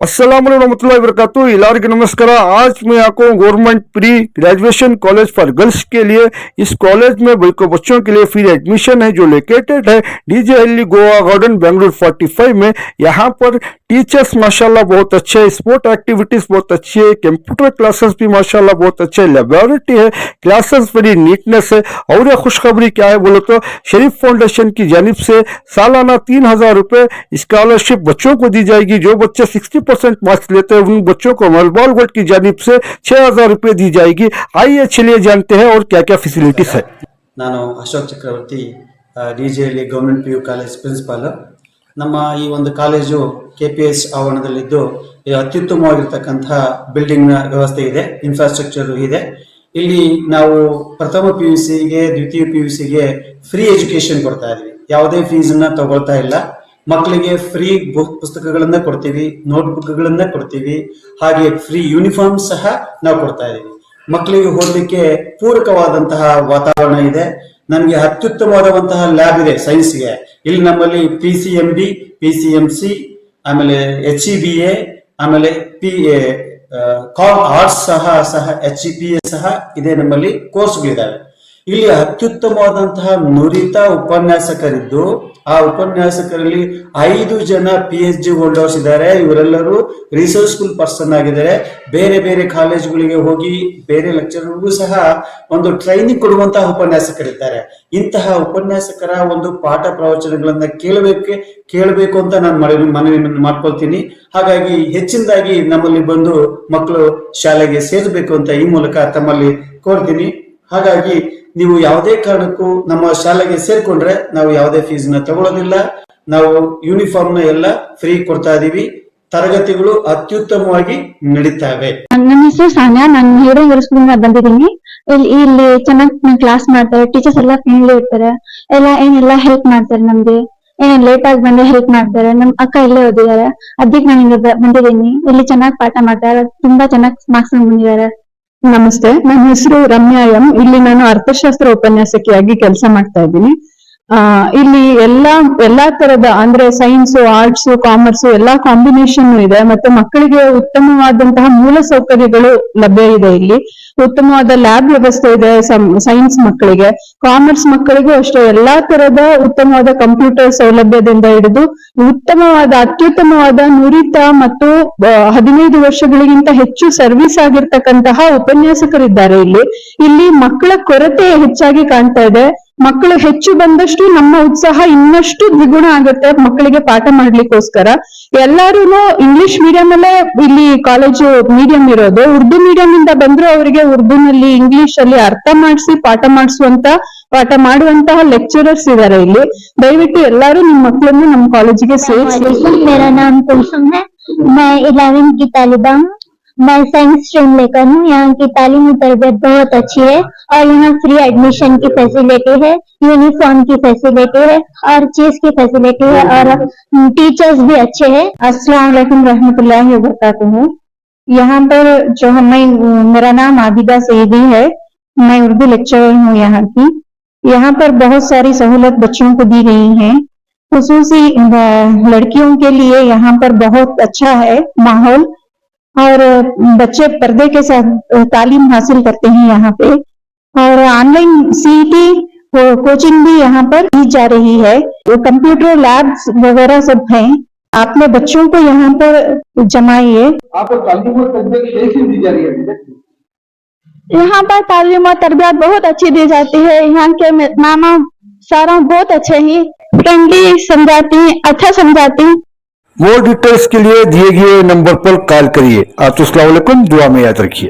अस्सलाम वालेकुम रहमतुल्लाहि व बरकातुहू। इलाही नमस्कार। आज मैं आपको government pre graduation college for girls के लिए इस कॉलेज में बच्चों के लिए फ्री एडमिशन है जो लोकेटेड है डीजे हल्ली गोवा गार्डन बेंगलुरु 45 में। यहाँ पर टीचर्स माशाल्लाह बहुत अच्छे हैं, स्पोर्ट एक्टिविटीज बहुत अच्छी है, कंप्यूटर क्लासेस भी माशाल्लाह बहुत अच्छे, लेबोरेटरी है, क्लासेस बड़ी नीटनेस है। और यह खुशखबरी क्या है बोलो तो शरीफ फाउंडेशन की जानिब से सालाना 3000 रुपये स्कॉलरशिप बच्चों को दी जाएगी। जो बच्चे 60% मार्क्स लेते हैं उन बच्चों को मलबाल गोल्ड की जानिब से 6000 रुपये दी जाएगी। आइए चलिए जानते हैं और क्या क्या फैसिलिटीज है। ನಾನು Ashok Chakravarti DJ Halli government PU college principal. ನಮ್ಮ ಈ ಒಂದು ಕಾಲೇಜು KPS ಆವರಣದಲ್ಲಿದ್ದು ಅತ್ಯುತ್ತಮವಾಗಿರ್ತಕ್ಕಂತಹ ಬಿಲ್ಡಿಂಗ್ನ ವ್ಯವಸ್ಥೆ ಇದೆ, ಇನ್ಫ್ರಾಸ್ಟ್ರಕ್ಚರ್ ಇದೆ. ಇಲ್ಲಿ ನಾವು ಪ್ರಥಮ PUCಗೆ ದ್ವಿತೀಯ PUCಗೆ ಫ್ರೀ ಎಜುಕೇಶನ್ ಕೊಡ್ತಾ ಇದೀವಿ. ಯಾವುದೇ ಫೀಸನ್ನ ತಗೊಳ್ತಾ ಇಲ್ಲ. ಮಕ್ಕಳಿಗೆ ಫ್ರೀ ಪುಸ್ತಕಗಳನ್ನ ಕೊಡ್ತೀವಿ, ನೋಟ್ಬುಕ್ಗಳನ್ನ ಕೊಡ್ತೀವಿ, ಹಾಗೆ ಫ್ರೀ ಯೂನಿಫಾರ್ಮ್ ಸಹ ನಾವು ಕೊಡ್ತಾ ಇದೀವಿ. ಮಕ್ಕಳಿಗೆ ಓದಲಿಕ್ಕೆ ಪೂರಕವಾದಂತಹ ವಾತಾವರಣ ಇದೆ. ನಮಗೆ ಅತ್ಯುತ್ತಮವಾದಂತಹ ಲ್ಯಾಬ್ ಇದೆ ಸೈನ್ಸ್ಗೆ. ಇಲ್ಲಿ ನಮ್ಮಲ್ಲಿ PCMB, PCMC, ಆಮೇಲೆ HEBA, ಆಮೇಲೆ ಆರ್ಟ್ಸ್ ಸಹ HEPA ಸಹ ಇದೆ. ನಮ್ಮಲ್ಲಿ ಕೋರ್ಸ್ಗಳಿದ್ದಾವೆ. ಇಲ್ಲಿ ಅತ್ಯುತ್ತಮವಾದಂತಹ ನುರಿತ ಉಪನ್ಯಾಸಕರಿದ್ದು ಆ ಉಪನ್ಯಾಸಕರಲ್ಲಿ 5 ಜನ PhD ಹೋಲ್ಡರ್ಸ್ ಇದ್ದಾರೆ. ಇವರೆಲ್ಲರೂ ರಿಸರ್ಚ್ಫುಲ್ ಪರ್ಸನ್ ಆಗಿದ್ದಾರೆ. ಬೇರೆ ಬೇರೆ ಕಾಲೇಜುಗಳಿಗೆ ಹೋಗಿ ಬೇರೆ ಲೆಕ್ಚರ್ಗಳಿಗೂ ಸಹ ಒಂದು ಟ್ರೈನಿಂಗ್ ಕೊಡುವಂತಹ ಉಪನ್ಯಾಸಕರಿದ್ದಾರೆ. ಇಂತಹ ಉಪನ್ಯಾಸಕರ ಒಂದು ಪಾಠ ಪ್ರವಚನಗಳನ್ನ ಕೇಳಬೇಕು ಅಂತ ನಾನು ಮನವಿ ಮಾಡ್ಕೊಳ್ತೀನಿ. ಹಾಗಾಗಿ ಹೆಚ್ಚಿನದಾಗಿ ನಮ್ಮಲ್ಲಿ ಬಂದು ಮಕ್ಕಳು ಶಾಲೆಗೆ ಸೇರಬೇಕು ಅಂತ ಈ ಮೂಲಕ ತಮ್ಮಲ್ಲಿ ಕೋರ್ತೀನಿ. ಹಾಗಾಗಿ ನೀವು ಯಾವುದೇ ಕಾರಣಕ್ಕೂ ನಮ್ಮ ಶಾಲೆಗೆ ಸೇರ್ಕೊಂಡ್ರೆ ನಾವು ಯಾವುದೇ ಫೀಸ್ ನ ತಗೊಳ್ಳೋದಿಲ್ಲ. ನಾವು ಯೂನಿಫಾರ್ಮ್ ನ ಎಲ್ಲ ಫ್ರೀ ಕೊಡ್ತಾ ಇದೀವಿ. ತರಗತಿಗಳು ಅತ್ಯುತ್ತಮವಾಗಿ ನಡೀತಾವೆ. ನನ್ನ ಹೆಸರು ಸಾನ್ಯಾ. ನಾನು ಹೀರೋ ಸ್ಕೂಲ್ ಬಂದಿದ್ದೀನಿ. ಇಲ್ಲಿ ಚೆನ್ನಾಗಿ ಕ್ಲಾಸ್ ಮಾಡ್ತಾರೆ. ಟೀಚರ್ಸ್ ಎಲ್ಲ ಫ್ರೆಂಡ್ಲಿ ಇರ್ತಾರೆ. ಏನೆಲ್ಲ ಹೆಲ್ಪ್ ಮಾಡ್ತಾರೆ. ನಮ್ಗೆ ಏನೇನ್ ಲೇಟ್ ಆಗಿ ಬಂದ್ರೆ ಹೆಲ್ಪ್ ಮಾಡ್ತಾರೆ. ನಮ್ ಅಕ್ಕ ಇಲ್ಲೇ ಓದಿದ್ದಾರೆ, ಅದಕ್ಕೆ ನಾನು ಬಂದಿದ್ದೀನಿ. ಇಲ್ಲಿ ಚೆನ್ನಾಗಿ ಪಾಠ ಮಾಡ್ತಾರೆ, ತುಂಬಾ ಚೆನ್ನಾಗಿ ಮಾರ್ಕ್ಸ್ ಬಂದಿದ್ದಾರೆ. ನಮಸ್ತೆ, ನನ್ನ ಹೆಸರು ರಮ್ಯಾ ಎಂ. ಇಲ್ಲಿ ನಾನು ಅರ್ಥಶಾಸ್ತ್ರ ಉಪನ್ಯಾಸಕಿಯಾಗಿ ಕೆಲಸ ಮಾಡ್ತಾ ಇದ್ದೀನಿ. ಇಲ್ಲಿ ಎಲ್ಲಾ ತರದ ಅಂದ್ರೆ ಸೈನ್ಸ್, ಆರ್ಟ್ಸ್, ಕಾಮರ್ಸ್ ಎಲ್ಲಾ ಕಾಂಬಿನೇಷನ್ ಇದೆ. ಮತ್ತೆ ಮಕ್ಕಳಿಗೆ ಉತ್ತಮವಾದಂತಹ ಮೂಲ ಸೌಕರ್ಯಗಳು ಲಭ್ಯ ಇದೆ. ಇಲ್ಲಿ ಉತ್ತಮವಾದ ಲ್ಯಾಬ್ ವ್ಯವಸ್ಥೆ ಇದೆ ಸೈನ್ಸ್ ಮಕ್ಕಳಿಗೆ. ಕಾಮರ್ಸ್ ಮಕ್ಕಳಿಗೂ ಅಷ್ಟೇ ಎಲ್ಲಾ ತರದ ಉತ್ತಮವಾದ ಕಂಪ್ಯೂಟರ್ ಸೌಲಭ್ಯದಿಂದ ಹಿಡಿದು ಅತ್ಯುತ್ತಮವಾದ ನುರಿತ ಮತ್ತು 15 ವರ್ಷಗಳಿಗಿಂತ ಹೆಚ್ಚು ಸರ್ವಿಸ್ ಆಗಿರ್ತಕ್ಕಂತಹ ಉಪನ್ಯಾಸಕರಿದ್ದಾರೆ. ಇಲ್ಲಿ ಮಕ್ಕಳ ಕೊರತೆ ಹೆಚ್ಚಾಗಿ ಕಾಣ್ತಾ ಇದೆ. ಮಕ್ಕಳು ಹೆಚ್ಚು ಬಂದಷ್ಟು ನಮ್ಮ ಉತ್ಸಾಹ ಇನ್ನಷ್ಟು ದ್ವಿಗುಣ ಆಗುತ್ತೆ ಮಕ್ಕಳಿಗೆ ಪಾಠ ಮಾಡ್ಲಿಕ್ಕೋಸ್ಕರ. ಎಲ್ಲಾರು ಇಂಗ್ಲಿಷ್ ಮೀಡಿಯಂ ಅಲ್ಲೇ ಇಲ್ಲಿ ಕಾಲೇಜು ಮೀಡಿಯಂ ಇರೋದು. ಉರ್ದು ಮೀಡಿಯಂ ಇಂದ ಬಂದ್ರು ಅವರಿಗೆ ಉರ್ದುನಲ್ಲಿ, ಇಂಗ್ಲಿಷ್ ಅಲ್ಲಿ ಅರ್ಥ ಮಾಡಿಸಿ ಪಾಠ ಮಾಡುವಂತಹ ಲೆಕ್ಚರರ್ಸ್ ಇದಾರೆ ಇಲ್ಲಿ. ದಯವಿಟ್ಟು ಎಲ್ಲಾರು ನಿಮ್ ಮಕ್ಕಳನ್ನು ನಮ್ಮ ಕಾಲೇಜಿಗೆ ಸೇರಿಸಿ. मेरा नाम कुलसुम है। मैं 11वीं की तालिबा हूँ। मैं साइंस स्ट्रीम लेकर हूँ। यहाँ की तालीमी तरबियत बहुत अच्छी है और यहाँ फ्री एडमिशन की फैसिलिटी है, यूनिफॉर्म की फैसिलिटी है, हर चीज की फैसिलिटी है और टीचर्स भी अच्छे हैं। अस्सलाम वालेकुम रहमतुल्लाहि व बरकातुहू। यहाँ पर मेरा नाम आबिदा सईदी है। मैं उर्दू लेक्चरर हूँ यहाँ की। यहाँ पर बहुत सारी सहूलत बच्चों को दी गई है। खुसूसी लड़कियों के लिए यहाँ पर बहुत अच्छा है माहौल और बच्चे पर्दे के साथ तालीम हासिल करते हैं यहाँ पे। और ऑनलाइन CET कोचिंग भी यहाँ पर दी जा रही है। कंप्यूटर लैब्स वगैरह सब हैं। आपने बच्चों को यहाँ पर जमाइए। यहाँ पर तालीम और तरबियत बहुत अच्छी दी जाती है। यहाँ के मामा सारा बहुत अच्छे ही फ्रेंडली समझाती, अच्छा समझाती। मोर डिटेल्स के लिए दिए गए नंबर पर कॉल करिए। अस्सलाम वालेकुम, दुआ में याद रखिए।